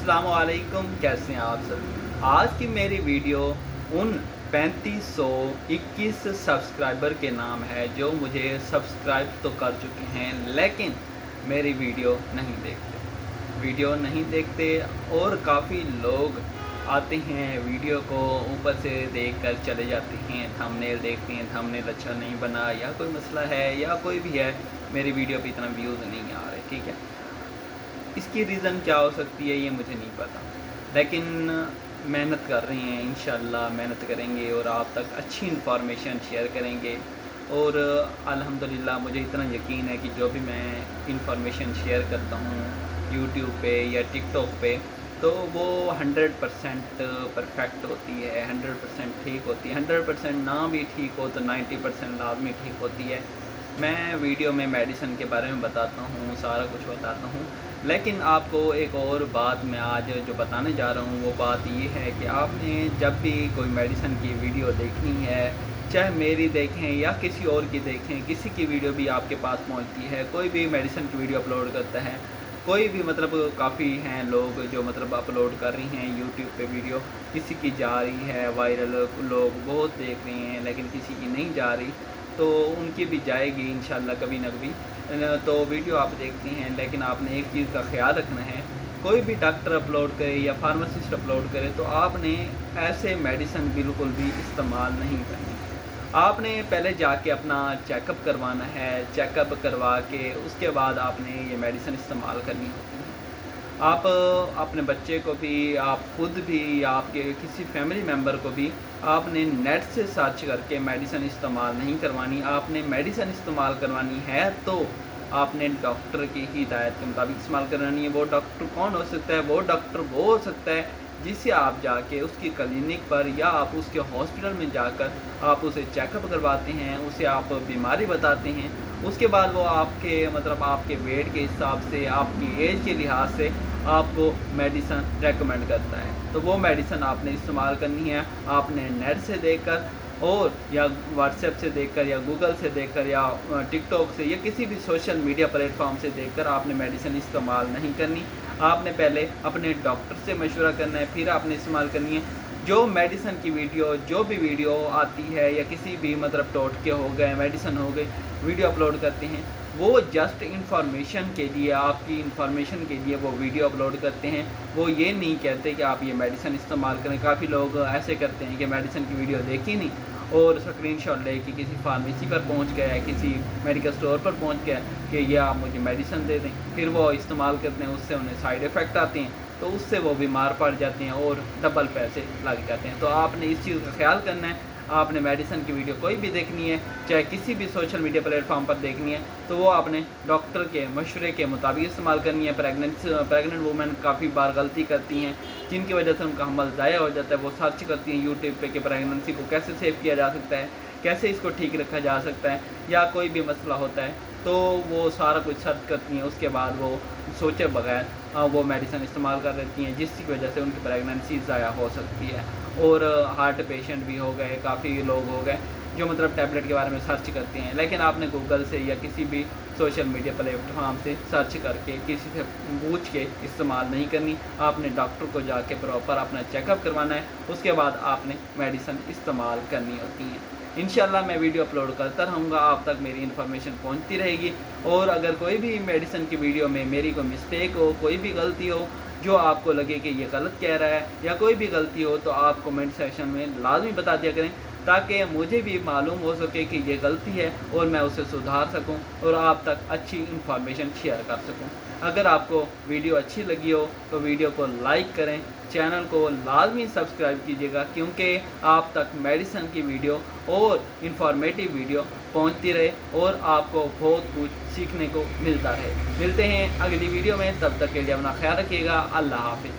अस्सलाम वालेकुम, कैसे हैं आप सब। आज की मेरी वीडियो उन 3521 सब्सक्राइबर के नाम है जो मुझे सब्सक्राइब तो कर चुके हैं लेकिन मेरी वीडियो नहीं देखते और काफ़ी लोग आते हैं वीडियो को ऊपर से देख कर चले जाते हैं, थंबनेल देखते हैं, थंबनेल अच्छा नहीं बना या कोई मसला है या कोई भी है, मेरी वीडियो पे इतना व्यूज़ नहीं आ रहे। ठीक है, इसकी रीज़न क्या हो सकती है ये मुझे नहीं पता, लेकिन मेहनत कर रहे हैं, इंशाल्लाह मेहनत करेंगे और आप तक अच्छी इन्फॉर्मेशन शेयर करेंगे। और अल्हम्दुलिल्लाह मुझे इतना यकीन है कि जो भी मैं इन्फॉर्मेशन शेयर करता हूँ यूट्यूब पे या टिकटॉक पे तो वो 100% परफेक्ट होती है, 100% ठीक होती है। 100% ना भी ठीक हो तो 90% लाजमी ठीक होती है। मैं वीडियो में मेडिसिन के बारे में बताता हूँ, सारा कुछ बताता हूँ, लेकिन आपको एक और बात मैं आज जो बताने जा रहा हूँ वो बात ये है कि आपने जब भी कोई मेडिसिन की वीडियो देखनी है, चाहे मेरी देखें या किसी और की देखें, किसी की वीडियो भी आपके पास पहुँचती है, कोई भी मेडिसिन की वीडियो अपलोड करता है, कोई भी मतलब काफ़ी हैं लोग जो मतलब अपलोड कर रही हैं यूट्यूब पे वीडियो, किसी की जा रही है वायरल, लोग बहुत देख रहे हैं लेकिन किसी की नहीं जा रही, तो उनकी भी जाएगी इंशाल्लाह कभी ना कभी। तो वीडियो आप देखती हैं लेकिन आपने एक चीज़ का ख्याल रखना है, कोई भी डॉक्टर अपलोड करे या फार्मासिस्ट अपलोड करे तो आपने ऐसे मेडिसिन बिल्कुल भी इस्तेमाल नहीं करनी। आपने पहले जाके अपना चेकअप करवाना है, चेकअप करवा के उसके बाद आपने ये मेडिसिन इस्तेमाल करनी होती है। आप अपने बच्चे को भी, आप खुद भी या आपके किसी फैमिली मेम्बर को भी आपने नेट से सर्च करके मेडिसिन इस्तेमाल नहीं करवानी। आपने मेडिसिन इस्तेमाल करवानी है तो आपने डॉक्टर की हिदायत के मुताबिक इस्तेमाल करवानी है। वो डॉक्टर कौन हो सकता है? वो डॉक्टर वो हो सकता है जिससे आप जाके उसकी क्लिनिक पर या आप उसके हॉस्पिटल में जाकर आप उसे चेकअप करवाते हैं, उसे आप बीमारी बताते हैं, उसके बाद वो आपके मतलब आपके वेट के हिसाब से, आपकी एज के लिहाज से आपको मेडिसिन रेकमेंड करता है। तो वो मेडिसिन आपने इस्तेमाल करनी है, आपने नेट से देखकर और या व्हाट्सएप से देखकर या गूगल से देखकर या टिकटॉक से या किसी भी सोशल मीडिया प्लेटफॉर्म से देखकर आपने मेडिसिन इस्तेमाल नहीं करनी। आपने पहले अपने डॉक्टर से मशवरा करना है, फिर आपने इस्तेमाल करनी है। जो मेडिसिन की वीडियो, जो भी वीडियो आती है या किसी भी मतलब टोटके हो गए, मेडिसिन हो गई, वीडियो अपलोड करते हैं, वो जस्ट इन्फॉर्मेशन के लिए, आपकी इन्फॉर्मेशन के लिए वो वीडियो अपलोड करते हैं। वो ये नहीं कहते कि आप ये मेडिसिन इस्तेमाल करें। काफ़ी लोग ऐसे करते हैं कि मेडिसिन की वीडियो देखी नहीं और स्क्रीनशॉट लेके किसी फार्मेसी पर पहुंच गया, किसी मेडिकल स्टोर पर पहुंच गया कि ये आप मुझे मेडिसिन दे दें, फिर वो इस्तेमाल करते हैं, उससे उन्हें साइड इफ़ेक्ट आते हैं, तो उससे वो बीमार पड़ जाते हैं और डबल पैसे लग जाते हैं। तो आपने इस चीज़ का ख्याल करना है। आपने मेडिसिन की वीडियो कोई भी देखनी है, चाहे किसी भी सोशल मीडिया प्लेटफॉर्म पर देखनी है, तो वो आपने डॉक्टर के मशवरे के मुताबिक इस्तेमाल करनी है। प्रेग्नेंट वूमेन काफ़ी बार गलती करती हैं जिनकी वजह से उनका हमल ज़ाया हो जाता है। वो सर्च करती हैं यूट्यूब पे कि प्रेगनेंसी को कैसे सेव किया जा सकता है, कैसे इसको ठीक रखा जा सकता है, या कोई भी मसला होता है तो वो सारा कुछ सर्च करती हैं। उसके बाद वो सोचे बगैर वो मेडिसिन इस्तेमाल कर लेती हैं जिसकी वजह से उनकी प्रेगनेंसी ज़ाया हो सकती है। और हार्ट पेशेंट भी हो गए, काफ़ी लोग हो गए जो मतलब टैबलेट के बारे में सर्च करते हैं, लेकिन आपने गूगल से या किसी भी सोशल मीडिया प्लेटफॉर्म से सर्च करके किसी से पूछ के इस्तेमाल नहीं करनी। आपने डॉक्टर को जाके प्रॉपर अपना चेकअप करवाना है, उसके बाद आपने मेडिसिन इस्तेमाल करनी होती है। इंशाल्लाह मैं वीडियो अपलोड करता रहूँगा, आप तक मेरी इन्फॉर्मेशन पहुँचती रहेगी। और अगर कोई भी मेडिसिन की वीडियो में मेरी कोई मिस्टेक हो, कोई भी गलती हो, जो आपको लगे कि ये गलत कह रहा है या कोई भी गलती हो, तो आप कमेंट सेक्शन में लाजमी बता दिया करें ताकि मुझे भी मालूम हो सके कि ये गलती है और मैं उसे सुधार सकूं और आप तक अच्छी इन्फॉर्मेशन शेयर कर सकूं। अगर आपको वीडियो अच्छी लगी हो तो वीडियो को लाइक करें, चैनल को लाजमी सब्सक्राइब कीजिएगा क्योंकि आप तक मेडिसिन की वीडियो और इन्फॉर्मेटिव वीडियो पहुंचती रहे और आपको बहुत कुछ सीखने को मिलता रहे। मिलते हैं अगली वीडियो में, तब तक के लिए अपना ख्याल रखिएगा। अल्लाह हाफिज़।